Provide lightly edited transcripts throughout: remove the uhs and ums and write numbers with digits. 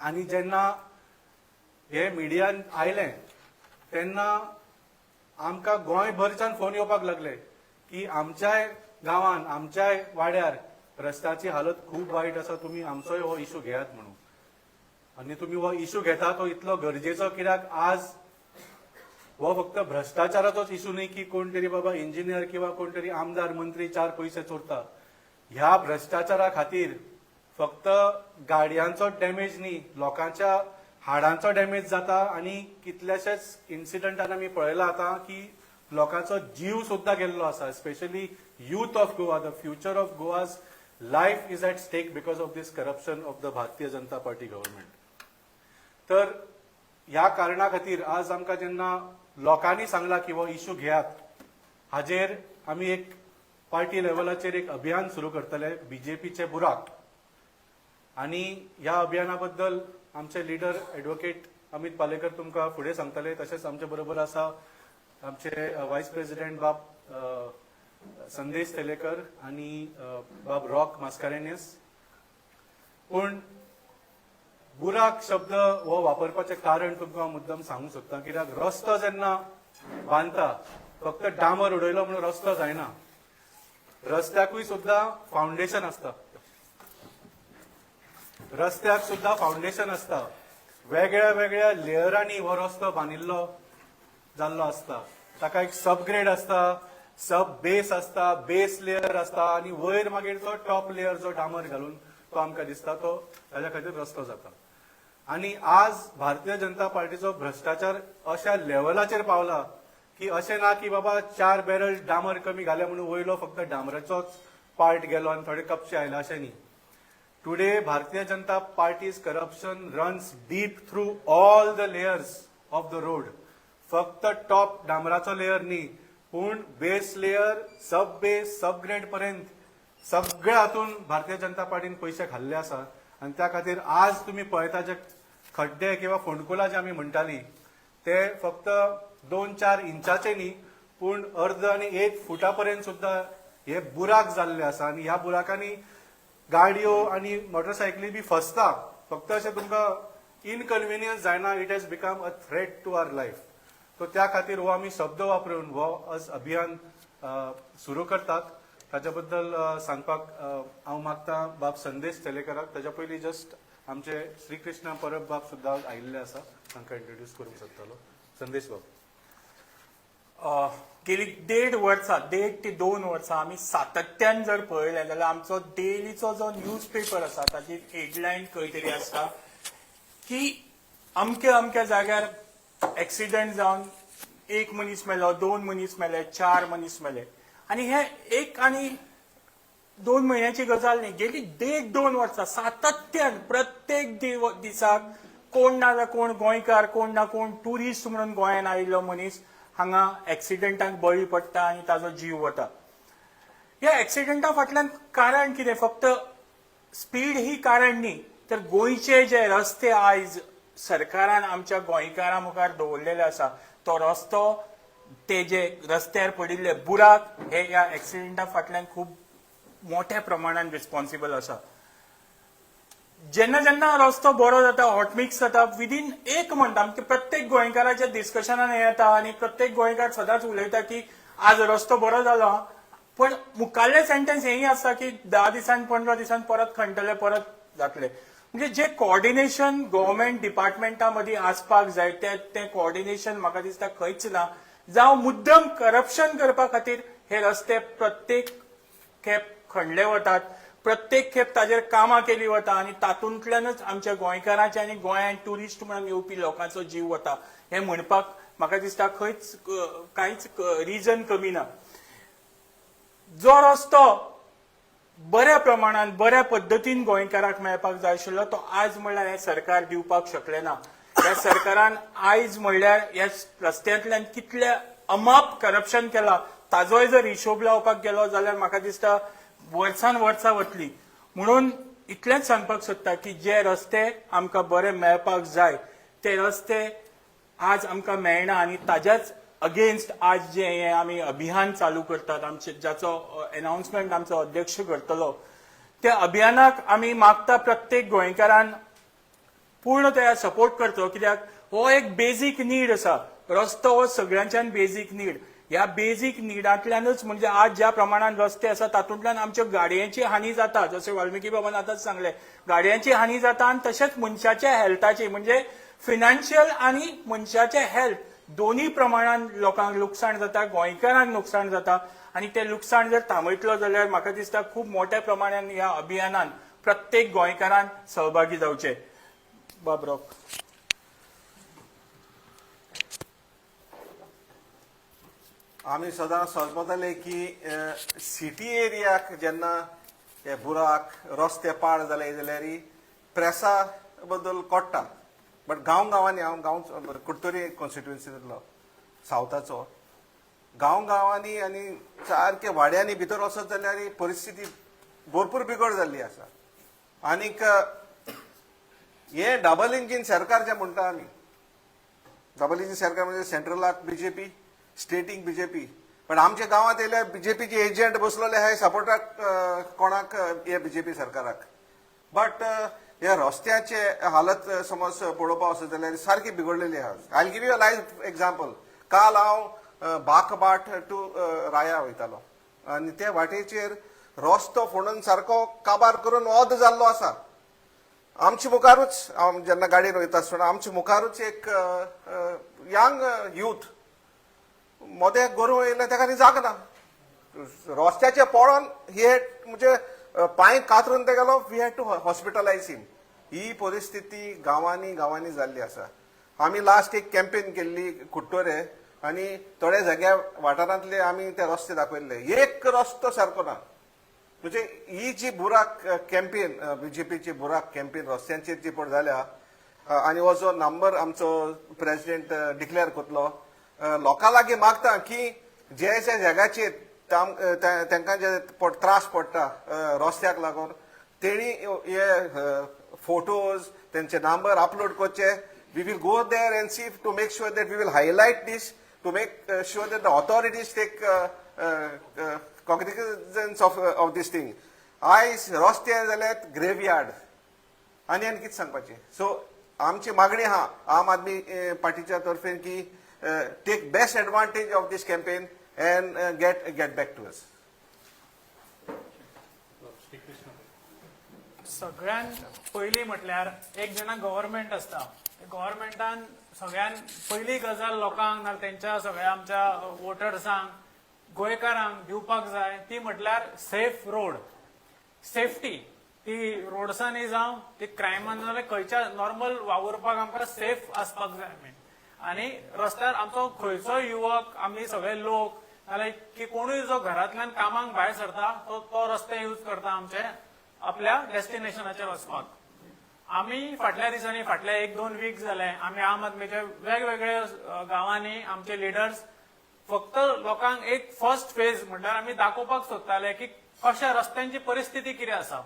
आणि जेन्ना हे मिडियान आयले तेन्ना आमकां गोंयभरच्यान फोन येवपाक लागले की आमच्याय गांवांत आमच्याय वाड्यार रस्त्याची हालत खूब वायट आसा, तुमी आमचोय हो इशू घेयात म्हणून. आनी तुमी हो इशू घेता तो इतलो गरजेचो कित्याक आज हो फक्त भ्रष्टाचाराचोच इशू न्ही की कोण तरी बाबा इंजिनियर किंवा कोण तरी आमदार मंत्री चार पयशे चोरता. ह्या भ्रष्टाचारा खातीर फक्त गाडयांचो डॅमेज न्ही, लोकांच्या हाडांचो डॅमेज जाता. आनी कितल्याशेच इन्सिडंटान आमी पळयला आतां की लोकांचो जीव सुद्दां गेल्लो आसा. Specially youth of Goa, the future of Goa's life is at stake because of this corruption of the Bharatiya Janata Party government. तर ह्या कारणा खातीर आज आमकां जेन्ना लोकांनी सांगला की हो इशू घेयात, हाजेर आमी एक पार्टी लेवलाचेर एक अभियान सुरू करतले, बीजेपीचे बुराक. आनी ह्या अभियाना बद्दल आमचे लिडर एडवोकेट अमित पालेकर तुमकां फुडें सांगतले. तशेंच आमचे बरोबर आसा आमचे वायस प्रेसिडेंट बाब संदेश तेलेकर आणि बाब रॉक मास्कारेनियस. पण बुराक शब्द हो वापरपाचे कारण तुमकां मुद्दम सांगूंक सोदता कित्याक रस्तो जेन्ना बांदता फक्त डांबर उडयलो म्हणून रस्तो जायना, रस्त्याकूय सुद्दां फावंडेशन आसता. रस्त्याक सुद्दां फावंडेशन आसता. वेगळ्या वेगळ्या लेयरांनी हो रस्तो बांदिल्लो जाल्लो आसता. ताका एक सबग्रेड आसता, सब बेस आसता, बेस लेयर आसता आनी वयर मागीर तो टॉप लेयर जो डांबर घालून तो आमकां दिसता तो ताच्या खातीर रस्तो जाता. आनी आज भारतीय जनता पार्टीचो भ्रष्टाचार अशा लेवलाचेर पावला की अशें ना की बाबा 4 बॅरल डांबर कमी घाले म्हणून वयलो फक्त डांबराचोच पार्ट गेलो आनी थोडे कपशे आयले, अशें न्ही. Today Bharatiya Janata party's corruption runs deep through all the layers of the road. फक्त टॉप डांबराचो लेयर न्ही, पूण base layer, sub base, sub grade पर्यंत सगळ्या हातून भारतीय जनता पार्टीन पयशे घाल्ले आसा. आनी त्या खातीर आज तुमी पळयता जे खड्डे किंवा फोंडकुलां जे आमी म्हणटाली ते फक्त 2-4 इंचाचे न्ही, पूण अर्द आनी 1 फुटा पर्यंत सुद्दां हे बुराक जाल्ले आसा. आनी ह्या बुराकांनी गाडयो आनी मोटरसायकली बी फसता. फक्त अशें तुमकां इनकन्विनियन्स जायना, it has become a threat to our life. तो त्या खातीर हो आमी शब्द वापरून हो आज अभियान सुरू करतात. ताच्या बद्दल सांगपाक हांव मागता बाब संदेश तेलेकराक. ताच्या पयलीं जस्ट आमचे श्री कृष्ण परब बाब सुद्दां आयिल्ले आसा, तांकां इंट्रोड्यूस करूंक सोदतालो. संदेश बाब. गेली 1.5 वर्सां, 1.5 ते 2 वर्सां आमी सातत्यान जर पळयलें जाल्यार आमचो डेलीचो जो न्यूज पेपर आसा ताची हेडलायन खंय तरी आसता की अमक्या अमक्या जाग्यार एक्सिडेंट जावन 1 मनीस मेलो, 2 मनीस मेले, 4 मनीस मेले. आनी हे 1 आनी 2 म्हयन्याची गजाल न्ही. गेली 1.5-2 वर्सां सातत्यान प्रत्येक दिसाक कोण ना जाल्यार कोण गोंयकार, कोण ना कोण टुरिस्ट म्हणून गोंयांत आयिल्लो मनीस हांगा एक्सिडेंटाक बळी पडटा आनी ताजो जीव वता. ह्या एक्सिडेंटा फाटल्यान कारण कितें? फक्त स्पीड ही कारण न्ही, तर गोंयचे जे रस्ते आयज सरकारान आमच्या गोंयकारां मुखार दवरलेले आसा, तो रस्तो, ते जे रस्त्यार पडिल्ले बुराक, हे ह्या एक्सिडेंटा फाटल्यान खूब मोठ्या प्रमाणात रिस्पॉन्सिबल आसा. जेन्ना जेन्ना रस्तो बरो जाता, हॉटमिक्स जाता, विदीन 1 मंथ आमच्या प्रत्येक गोंयकाराच्या डिस्कशनान हे येता आनी प्रत्येक गोंयकार सदांच उलयता की आज रस्तो बरो जालो. पण मुखाल्ले सेंटेन्स हेय आसता की 10 दिसान 15 दिसान परत खणटले, परत जातले. म्हणजे जे कोऑर्डिनेशन गव्हर्नमेंट डिपार्टमेंटा मदीं आसपाक जाय ते कोऑर्डिनेशन म्हाका दिसता खंयच ना. जावं मुद्दम करप्शन करपा खातीर हे रस्ते प्रत्येक खेप खणले वतात, प्रत्येक खेप ताजेर कामां केली वता आनी तातूंतल्यानच आमच्या गोंयकारांचे आनी गोंयांत टुरिस्ट म्हणून येवपी लोकांचो जीव वता. हे म्हणपाक म्हाका दिसता खंयच कांयच रिजन कमी ना. जो रस्तो बऱ्या प्रमाणात बऱ्या पद्दतीन गोंयकाराक मेळपाक जाय आशिल्लो तो आज म्हणल्यार हे सरकार दिवपाक शकले ना. ह्या सरकारान आयज म्हणल्यार ह्या रस्त्यांतल्यान कितले अमाप करप्शन केला ताजोय जर हिशोब लावपाक गेलो जाल्यार म्हाका दिसता वर्सान वर्सां वतली. म्हणून इतलेंच सांगपाक सोदता की जे रस्ते आमकां बरे मेळपाक जाय ते रस्ते आज आमकां मेळना आनी ताज्याच अगेन्स्ट आज जे हे आमी अभियान चालू करतात, आमचे जाचो अनाउन्समेंट आमचो अध्यक्ष करतलो, त्या अभियानाक आमी मागता प्रत्येक गोंयकारान पूर्ण तयार सपोर्ट करचो, कित्याक हो एक बेजीक नीड आसा. रस्तो हो सगळ्यांच्यान बेजीक नीड. ह्या बेजीक निडांतल्यानच म्हणजे आज ज्या प्रमाणात रस्ते आसा तातूंतल्यान आमच्यो गाडयांची हानी जाता, जशें वाल्मिकी बाबान आतांच सांगलें, गाडयांची हानी जाता आनी तशेंच मनशाच्या हेल्थाची, म्हणजे फिनान्शियल आनी मनशाचे हेल्थ दोन्ही प्रमाणात लोकांक लुकसाण जाता, गोंयकारांक लुकसाण जाता. आनी ते लुकसाण जर थांबयतलो जाल्यार म्हाका दिसता खूब मोठ्या प्रमाणात ह्या अभियानात प्रत्येक गोंयकारान सहभागी जावचे. बाबरो. आमी सदां सोजमताले की सिटी एरियाक जेन्ना हे बुराक रस्ते पाड जाले जाल्यार प्रेसा बद्दल कोट्टा. बट गांवांनी हांव कुडतोरी कॉन्स्टिट्युएन्सींतलो सावथाचो, गांवांनी आनी सारके वाड्यांनी भितर वचत जाल्यार परिस्थिती भरपूर बिगड जाल्ली आसा. आनीक हे डबल इंजीन सरकार जे म्हणटा आमी, डबल इंजीन सरकार म्हणजे सेंट्रलाक बीजेपी, स्टेटीक बीजेपी, पण आमच्या गांवांत येयल्यार बीजेपीचे एजंट बसलेले आहाय सपोर्टाक कोणाक हे बीजेपी सरकाराक. बट हे रस्त्याचे हालत समज पळोवपा वचत जाल्यार सारकी बिगडलेली आहा. I give you a live example. काल हांव बाकबाट टू राया वयतालो आनी त्या वाटेचेर रस्तो फोडून सारको काबार करून वोद जाल्लो आसा. आमच्या मुखारूच हांव जेन्ना गाडयेन वयता आसतना आमच्या मुखारूच एक यंग यूथ मोदें गोरू येयलें, ताका न्ही जाग ना. रस्त्याचे पळोवन हे म्हणजे पांय कातरून ते गेलो, वी हॅड टू हॉस्पिटलायज हिम. ही परिस्थिती गांवांनी जाल्ली आसा. आमी लास्ट एक कॅम्पेन केल्ली कुट्टोरे आनी थोड्या जाग्या वाठारांतले आमी ते रस्ते दाखयल्ले. एक रस्तो सारको ना. म्हणजे ही जी बुराक कॅम्पेन, बीजेपीची बुराक कॅम्पेन रस्त्यांचेर जी पळय जाल्या, आनी हो जो नंबर आमचो प्रेसिडेंट डिक्लेअर करतलो, लोकां लागीं मागता की जे जाग्याचेर तांकां जे त्रास पडटा रस्त्याक लागून, तेणी हे फोटोज तेंचे नंबर अपलोड करचे. We will go there and see to make sure that we will highlight this to make sure that the authorities take cognizance of this thing. आयज रस्ते जाल्यात ग्रेवयार्ड. आनी कितें सांगपाचें. सो आमची मागणी आहा आम आदमी पार्टीच्या तर्फेन की take best advantage of this campaign and get back to us. सगळ्यात पहिली म्हटल्यार एक जेन्ना गव्हर्नमेंट असता, गव्हर्नमेंटान सगळ्यात पहिली गजाल लोकांक ना तेंच्या सगळ्या आमच्या वोटर्सांक गोंयकारांक दिवपाक जाय ती म्हटल्यार सेफ रोड. सेफ्टी ती रोड्सांनी जावं ती क्रायमान जाल्यार खंयच्या नॉर्मल वावरपाक आमकां सेफ आसपाक जाय. आनी रस्त्यार आमचो खंयचो युवक, आमी सगळे लोक नाल्यार की कोणूय जो घरांतल्यान कामाक भायर सरता तो रस्ते यूज करता आमचे आपल्या डेस्टिनेशनाचेर वचपाक. आमी फाटल्या दिसांनी, फाटल्या 1-2 वीक जाले, आमी आम आदमीचे वेगवेगळे गांवांनी आमचे लिडर्स फक्त लोकांक एक फर्स्ट फेज म्हणल्यार आमी दाखोवपाक सोदताले की कशा रस्त्यांची परिस्थिती कितें आसा.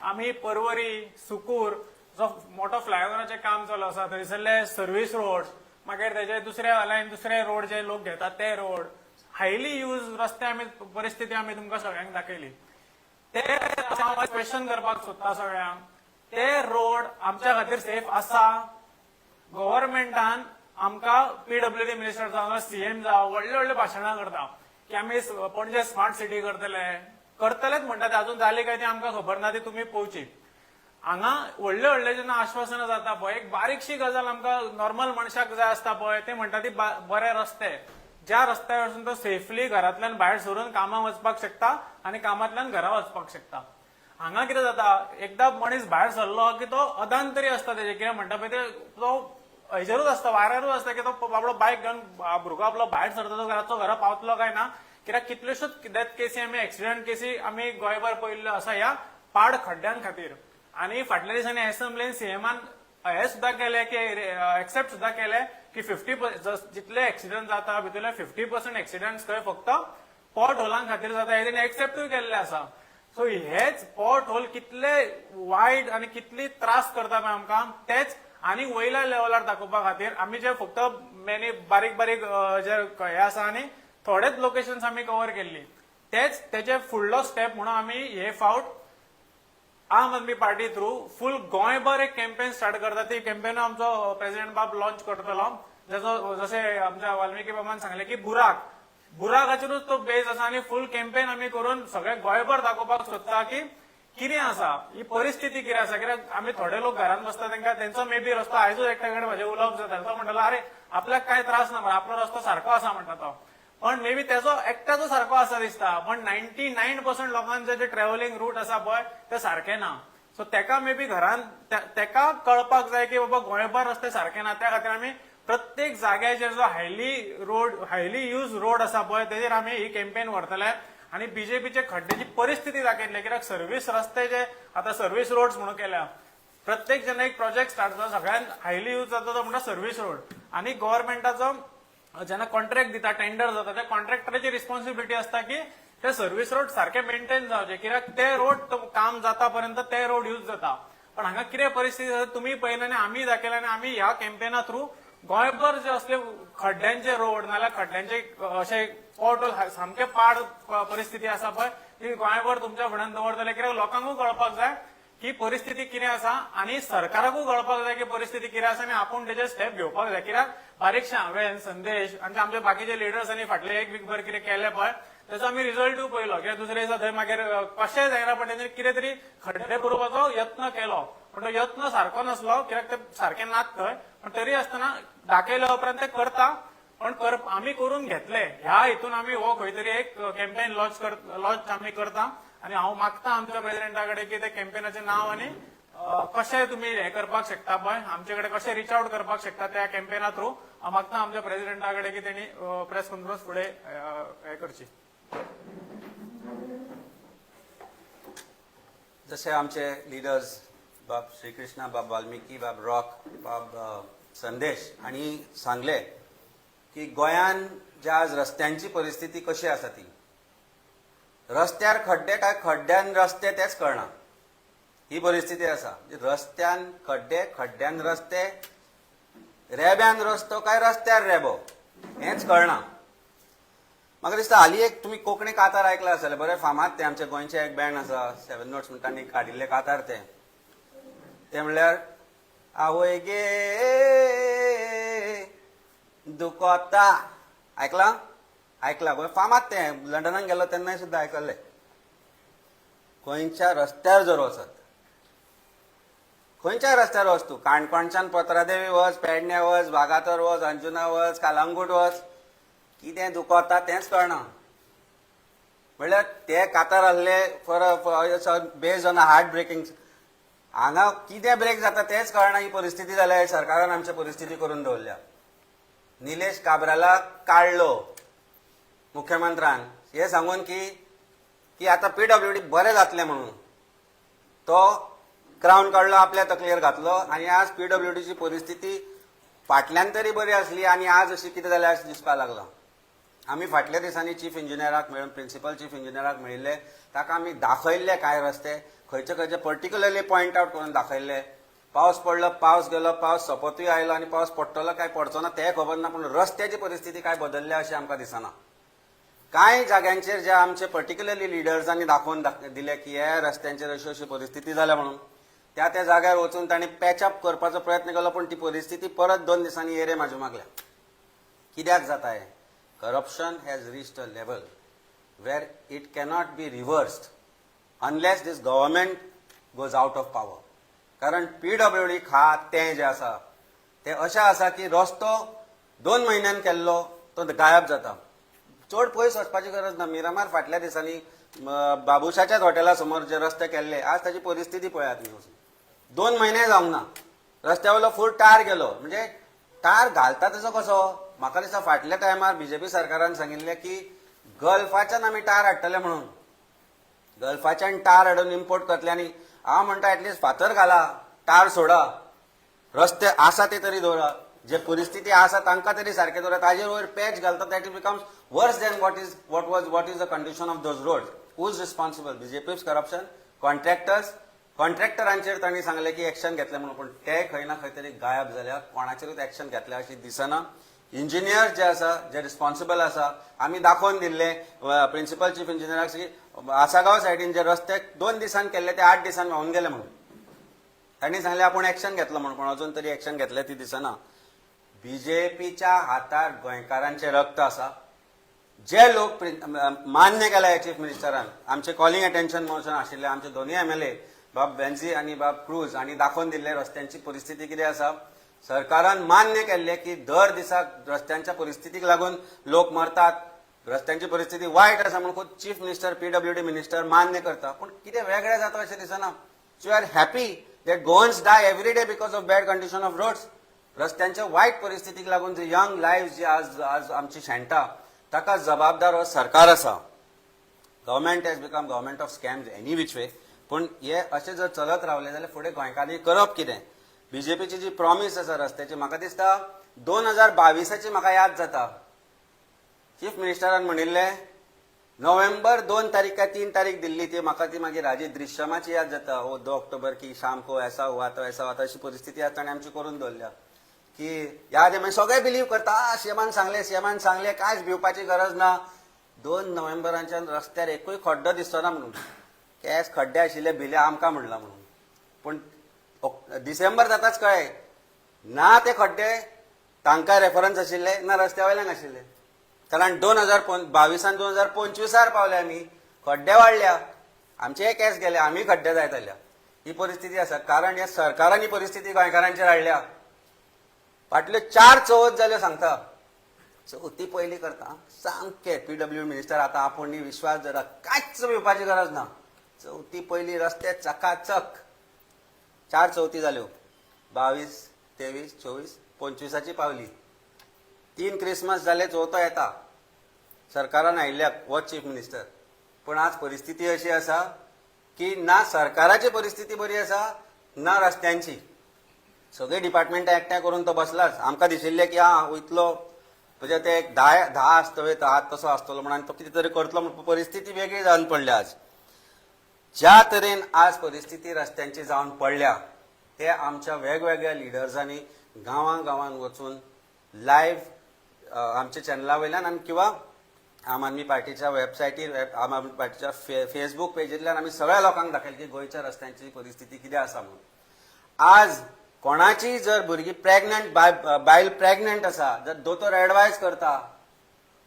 आमी पर्वरी, सुकूर जो मोठो फ्लायओव्हराचें काम चालू आसा थंयसरले सर्व्हिस रोड, मागीर तेजे दुसऱ्या वाल्यान दुसरे रोड जे लोक घेतात ते रोड, हायली यूज रस्ते आमी परिस्थिती आमी तुमकां सगळ्यांक दाखयली. ते क्वेश्चन करपाक सोदता सगळ्यांक, ते रोड आमच्या खातीर सेफ आसा? गव्हर्नमेंटान आमकां पीडब्ल्यूडी मिनिस्टर जावं सीएम जावं व्हडले व्हडले भाशणां करता की आमी पणजे स्मार्ट सिटी करतलेच म्हणटा. ते अजून जाली काय ती आमकां खबर ना, ती तुमी पळोवची. हांगा व्हडले व्हडले जेन्ना आश्वासनां जाता पळय, एक बारीकशी गजाल आमकां नॉर्मल मनशाक जाय आसता पळय, ते म्हणटा ती बरे रस्ते, ज्या रस्त्यार वचून तो सेफली घरांतल्यान भायर सरून कामाक वचपाक शकता आनी कामांतल्यान घरा वचपाक शकता. हांगा कितें जाता, एकदा मनीस भायर सरलो की तो अदांतरी आसता तेजे, कितें म्हणटा पळय तो हेजेरूच आसता, वाऱ्यारूच आसता की तो बाबडो बायक घेवन भुरगो आपलो भायर सरता तो घरा पावतलो काय ना. कित्याक कितल्योश्योच डेथ केसी आमी, एक्सिडेंट केसी आमी गोंयभर पळयल्ल्यो आसा ह्या पाड खड्ड्यां खातीर. आनी फाटल्या दिसांनी असेंब्लीन सीएमान हे सुद्धा केले की एक्सेप्ट सुद्धा केले की 50% जितले एक्सिडेंट जाता भितरले 50% एक्सिडेंट्स खंय फक्त पॉट होलां खातीर जाता, हे एक्सेप्टूय केल्ले आसा. सो हेच पॉट होल कितले वायट आनी कितली त्रास करता पळय आमकां, तेच आनी वयल्या लेवलार दाखोवपा खातीर आमी जे फक्त मेनी बारीक बारीक जे हे आसा आनी थोडेच लोकेशन्स आमी कव्हर केल्ली, तेच तेजे फुडलो स्टेप म्हणून आमी हे फावट आम आदमी पार्टी थ्रू फुल गोंयभर एक कॅम्पेन स्टार्ट करता. ती कॅम्पेन आमचो प्रेसिडेंट बाब लॉन्च करतलो. जसे आमच्या वाल्मिकी बाबान सांगले की बुराकाचेरूच तो बेस आसा आणि फुल कॅम्पेन आमी करून सगळे गोंयभर दाखोवपाक सोदता की कितें आसा, ही परिस्थिती कितें आसा. कित्याक आमी थोडे लोक घरान बसता तांकां तेंचो मे बी रस्तो आयजूच एकट्या कडेन म्हाजें उलोवप जाता. तो म्हणटलो अरे आपल्याक काय त्रास ना, आपलो रस्तो सारको आसा म्हणटा तो. पण मे बी तेजो एकट्याचो सारको आसा दिसता, पण 99% लोकांचे जे ट्रॅव्हलिंग रूट आसा पळय ते सारखे ना. सो तेका मे बी घरान तेका कळपाक जाय की बाबा गोंयभर रस्ते सारखे ना. त्या खातीर आमी प्रत्येक जाग्याचेर जो हायली यूज रोड आसा पळय तेजेर आमी ही कॅम्पेन व्हरतले आणि बीजेपीचे खड्ड्याची परिस्थिती दाखयतले. कित्याक सर्व्हिस रस्ते जे आता सर्व्हिस रोड्स म्हणून केल्या, प्रत्येक जेन्ना एक प्रोजेक्ट स्टार्ट जाता सगळ्यात हायली यूज जाता तो म्हणटा सर्व्हिस रोड. आणि गव्हर्नमेंटाचो जेन्ना कॉन्ट्रॅक्ट दिता, टेंडर जाता, त्या कॉन्ट्रॅक्टराची रिस्पॉन्सिबिलिटी असता की ते सर्व्हिस रोड सारखे मेंटेन जावचे. कित्याक ते रोड काम जाता पर्यंत ते रोड यूज जाता. पण हांगा कितें परिस्थिती जाता तुम्ही पळयलें आनी आमी दाखयलें आनी आमी ह्या कॅम्पेना थ्रू गोंयभर जे असले खड्ड्यांचे रोड नाल्यार खड्ड्यांचे अशे पोर्टल सामके पाड परिस्थिती आसा पळय ती गोंयभर तुमच्या फुड्यान दवरतले. कित्याक लोकांकूय कळपाक जाय की परिस्थिती कितें आसा आणि सरकाराकूय कळपाक जाय की परिस्थिती कितें आसा आणि आपण तेजे स्टेप घेवपाक जाय. कित्याक बारीकशे हांवें संदेश आनी आमचे बाकीचे लिडर्सांनी फाटले एक वीक भर कितें केलें पळय तेजो आमी रिझल्टूय पळयलो. कित्याक दुसरे दिसा थंय मागीर कशेंय जायना पण तेंच्यानी कितें तरी खड्डे करपाचो यत्न केलो. पण तो यत्न सारको नासलो, कित्याक ते सारखे नात थंय. पण तरी आसतना दाखयल्या उपरांत ते करता. पण आमी करून घेतले. ह्या हितून आमी हो खंय तरी एक कॅम्पेन लॉन्च आमी करता. आणि हांव मागता आमच्या प्रेसिडेंटा कडेन की ते कॅम्पेनाचें नांव आनी कशें तुमी हे करपाक शकता पळय आमचे कडेन कशें रिच आउट करपाक शकता त्या कॅम्पेना थ्रू. हांव मागता आमच्या प्रेसिडेंटा कडेन की तेणी प्रेस कॉन्फरन्स फुडें हे करची. जसे आमचे लिडर्स बाब श्रीकृष्णा, बाब वाल्मिकी, बाब रॉक, बाब संदेश हांणी सांगले की गोंयान ज्या आज रस्त्यांची परिस्थिती कशी आसा ती, रस्त्यार खड्डे काय खड्ड्यान रस्ते तेच कळना ही परिस्थिती आसा. रस्त्यान खड्डे, खड्ड्यान रस्ते, रेब्यान रस्तो काय रस्त्यार रेबो हेच कळना. म्हाका दिसता हालीं एक तुमी कोंकणी कातार आयकला आसतले, बरे फामाद ते आमचे गोंयचे एक बँड आसा 7 नोट्स म्हणटानी काडिल्ले कातार ते म्हणल्यार आवय गे दुखोता. आयकला फामाद ते लंडनाक गेलो तेन्नाय सुद्दां आयकल्ले. गोंयच्या रस्त्यार जर वचत, खंयच्याय रस्त्यार वच तूं, काणकोणच्यान पत्रादेवी वच, पेडण्या वच, वागातोर वच, अंजुना वच, कालांगूट वच, कितें दुखोता तेंच कळना. म्हणल्यार ते कातार आहले बेस्ड ऑन हार्ट ब्रेकिंग. हांगा कितें ब्रेक जाता तेच कळना. ही परिस्थिती जाल्या सरकारान आमची परिस्थिती करून दवरल्या. निलेश काब्राला काडलो मुख्यमंत्र्यान हे सांगून की आता पीडब्ल्यूडी बरें जातलें म्हणून तो क्रावन काडलो, आपल्या तकलेर घातलो. आणि आज पीडब्ल्यूडीची परिस्थिती फाटल्यान तरी बरी आसली आणि आज अशी कितें जाल्या अशें दिसपाक लागलां. आमी फाटल्या दिसांनी चीफ इंजिनियराक मेळून प्रिन्सिपल चीफ इंजिनियराक मेळिल्ले, ताका आमी दाखयल्ले काय रस्ते खंयचे खंयचे पर्टिक्युलरली पॉयंट आउट करून दाखयल्ले. पावस पडलो, पावस गेलो, पावस सोंपतूय आयलो आणि पावस पडटलो काय पडचो ना तें खबर ना, पूण रस्त्याची परिस्थिती काय बदलल्या अशें आमकां दिसना. कांय जाग्यांचेर जे आमचे पर्टिक्युलरली लिडर्सांनी दाखोवन दिले की हे रस्त्यांचेर अशी अशी परिस्थिती जाल्या म्हणून, त्या जाग्यार वचून तांणी पॅचअप करपाचो प्रयत्न केलो. पण ती परिस्थिती परत 2 दिसांनी एरे म्हाज्या मागल्या. कित्याक जाता हें? Corruption has reached a level where it cannot be reversed unless this government goes out of power. कारण पीडब्ल्यूडी खात तें जे आसा ते अशें आसा की रस्तो 2 म्हयन्यान केल्लो तो गायब जाता. चड पयस वचपाची गरज ना. मिरामार फाटल्या दिसांनी बाबुशाच्याच हॉटेला समोर जे रस्ते केल्ले, आज ताची परिस्थिती पळयात तुमी वचून. 2 म्हयने जावंक ना, रस्त्या वयलो फूल टार गेलो. म्हणजे टार घालता तसो कसो? म्हाका दिसता फाटल्या टायमार बीजेपी सरकारान सांगिल्लें की गल्फाच्यान आमी टार हाडटले म्हणून. गल्फाच्यान टार हाडून इम्पोर्ट करतले आनी हांव म्हणटा एटलीस्ट फातर घाला, टार सोडा, रस्ते आसा ते तरी दवरा, जे परिस्थिती आसा तांकां तरी सारखे दवरा. ताजेर वयर पॅच घालता that becomes worse than what is the condition of those roads. Who is responsible? BJP's corruption, कॉन्ट्रॅक्टरांचेर तांणी सांगलें की एक्शन घेतलें म्हणून, पण ते खंय ना खंय तरी गायब जाल्या. कोणाचेरूच एक्शन घेतल्या अशी दिसना. इंजिनियर जे आसा जे रिस्पॉन्सिबल आसा आमी दाखोवन दिल्ले प्रिन्सिपल चीफ इंजिनियराक की आसागांव सायडीन जे रस्ते 2 दिसान केल्ले ते 8 दिसान व्हांवन गेले म्हणून तांणी सांगले आपूण एक्शन घेतलो म्हणून पण अजून तरी एक्शन घेतले ती दिसना. बीजेपीच्या हातार गोंयकारांचे रक्त आसा. जे लोक मान्य केला चीफ मिनिस्टरान आमचे कॉलिंग अटेन्शन मोशन आशिल्ले आमचे दोन्ही MLA बाब बेन्झी आणि बाब क्रूज आणि दाखोवन दिल्ले रस्त्यांची परिस्थिती कितें आसा. सरकारान मान्य केल्ले की दर दिसाक रस्त्यांच्या परिस्थितीक लागून लोक मरतात, रस्त्यांची परिस्थिती वायट आसा म्हणून चीफ मिनिस्टर PWD मिनिस्टर मान्य करता. पण कितें वेगळें जाता अशें दिसना. You are happy that Goans die every day because of bad condition of roads. रस्त्यांच्या वायट परिस्थितीक लागून जे यंग लायव्ह जी आज आमची शेणटा ताका जबाबदार हो सरकार आसा. Government has become government of scams any which way. पण हे अशें जर चलत रावले जाल्यार फुडें गोंयकारांनी करप कितें. बीजेपीची जी प्रॉमिस आसा रस्त्याची म्हाका दिसता 2022ची म्हाका याद जाता. चीफ मिनिस्टरान म्हणिल्ले नोव्हेंबर 2 तारीख काय 3 तारीख दिल्ली ती म्हाका ती मागीर हाजी दृश्यमाची याद जाता. 2 ऑक्टोबर की शाम को ऐसा हुआ तो ऐसा हुआ अशी परिस्थिती आज ताणें आमची करून दवरल्या की याद मागीर सगळे बिलीव करता सीएमान सांगले कांयच भिवपाची गरज ना. 2 नोव्हेंबराच्यान रस्त्यार एकूय खड्डो दिसचो ना म्हणून केस खड्डे आशिल्ले भिले आमकां म्हणला म्हणून. पण डिसेंबर जाताच कळ्ळें ना ते खड्डे तांकां रेफरन्स आशिल्ले ना रस्त्या वयल्यान आशिल्ले. कारण 2022 2025 पावले आमी खड्डे वाडल्या आमचे केस गेले आमी खड्डे जायत आल्या. ही परिस्थिती आसा कारण ह्या सरकारांनी परिस्थिती गोंयकारांचेर हाडल्या. फाटल्यो 4 चवथ जाल्यो सांगता. चवथी पयली करता सामके PWD मिनिस्टर आतां आपूण विश्वास जरा कांयच भिवपाची गरज ना. चवथी पयली रस्ते चकाचक 4 चवथी जाल्यो 22, 23, 24, 25ची पावली. 3 क्रिसमस जाले चवथो येता सरकारान आयिल्ल्याक हो चीफ मिनिस्टर. पण आज परिस्थिती अशी आसा की ना सरकाराची परिस्थिती बरी आसा ना रस्त्यांची. सगळे डिपार्टमेंटां एकठांय करून तो बसलाच. आमकां दिशिल्लें की वयतलो म्हणजे ते 10 आस्तवे तसो आसतलो म्हणून तो कितें तरी करतलो म्हणून परिस्थिती वेगळी जावन पडल्या. आज ज्या तरेन आज परिस्थिती रस्त्यांची जावन पडल्या ते आमच्या वेगवेगळ्या लिडर्सांनी गांवांगांवांन वचून लायव्ह आमच्या चॅनला वयल्यान आनी किंवा आम आदमी पार्टीच्या वेबसायटीर आम आदमी पार्टीच्या फेसबूक पेजींतल्यान आमी सगळ्या लोकांक दाखयलें की गोंयच्या रस्त्यांची परिस्थिती कितें आसा म्हणून. आज कोणाची जर भुरगीं प्रेग्नंट बायल प्रेग्नंट आसा जर दोतोर एडवायज करता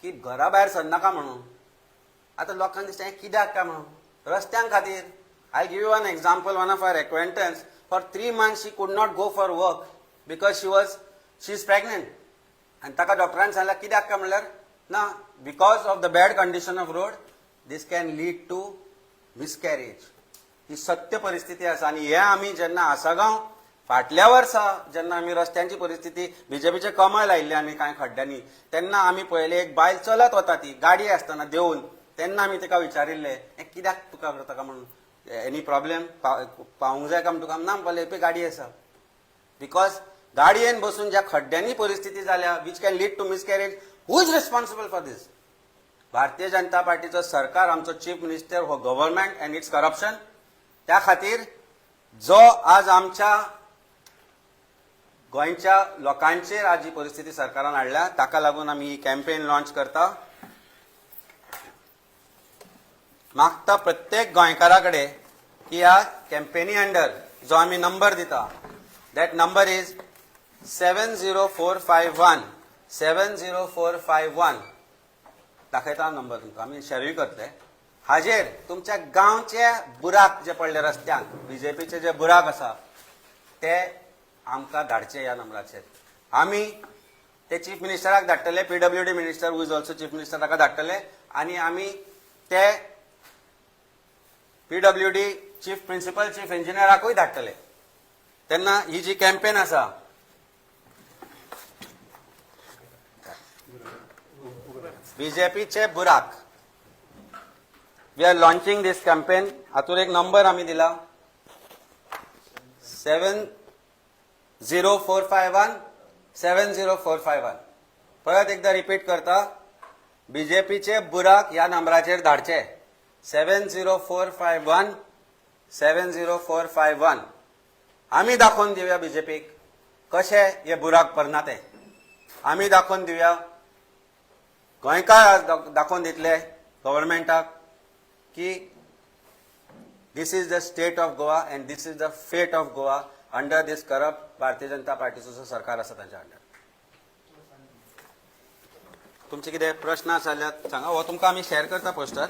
की घरा भायर सरनाका म्हणून. आतां लोकांक दिसता हें कित्याक काय म्हणून रस्त्यां खातीर. I give you one example. One of our acquaintance for 3 months she could not go for work because she is pregnant. आनी ताका डॉक्टरान सांगलें कित्याक काय म्हणल्यार ना because of the bad condition of road this can lead to miscarriage. ही सत्य परिस्थिती आसा. आनी हे आमी जेन्ना आसागांव फाटल्या वर्सा जेन्ना आमी रस्त्यांची परिस्थिती बीजेपीचे कमळ लायिल्ले आमी कांय खड्ड्यांनी तेन्ना आमी पळयले एक बायल चलत वता ती गाडी आसतना देंवन तेन्ना आमी तिका विचारिल्ले हें कित्याक तुका करता म्हणून एनी प्रॉब्लेम पावूंक जाय काय म्हणून तुका ना म्हणलें पळय गाडी आसा. बिकॉज गाडयेन बसून ज्या खड्ड्यांनी परिस्थिती जाल्या which can lead to miscarriage who is responsible for this. Bharatiya Janata पार्टीचो सरकार आमचो चीफ मिनिस्टर हो गव्हर्नमेंट अँड इट्स करप्शन. त्या खातीर जो आज आमच्या गोंयच्या लोकांचेर आज ही परिस्थिती सरकारान हाडल्या ताका लागून आमी ही कॅम्पेन लॉन्च करता. मागता प्रत्येक गोंयकारा कडेन की ह्या कॅम्पेनी अंडर जो आमी नंबर दिता दॅट नंबर इज 70451 70451. दाखयता नंबर तुमकां आमी शेअरूय करतले. हाजेर तुमच्या गांवचे बुराक जे पडले रस्त्याक बीजेपीचे जे बुराक आसा ते आमकां धाडचे ह्या नंबराचेर. आमी ते चीफ मिनिस्टराक धाडटले PWD minister who is also chief minister ताका धाडटले आनी आमी ते PWD चीफ प्रिन्सिपल चीफ इंजिनियराकूय धाडटले. तेन्ना ही जी कॅम्पेन आसा बीजेपीचे बुराक we are launching this campaign. हातूंत एक नंबर आमी दिला 70451 70451. परत एकदा रिपीट करता बीजेपीचे बुराक ह्या नंबराचेर धाडचे 70451 70451. आमी दाखोवन दिवया बीजेपीक कशे हे बुराक भरना ते. आमी दाखोवन दिवया, गोंयकार दाखोवन दितले गव्हर्मेंटाक की this is the state of Goa and this is the fate of Goa under this corrupt भारतीय जनता पार्टीचो सरकार आसा तांच्या अंडर. तुमचे कितें प्रश्न आसा जाल्यार सांगा, हो तुमकां आमी शेअर करता पोस्टर.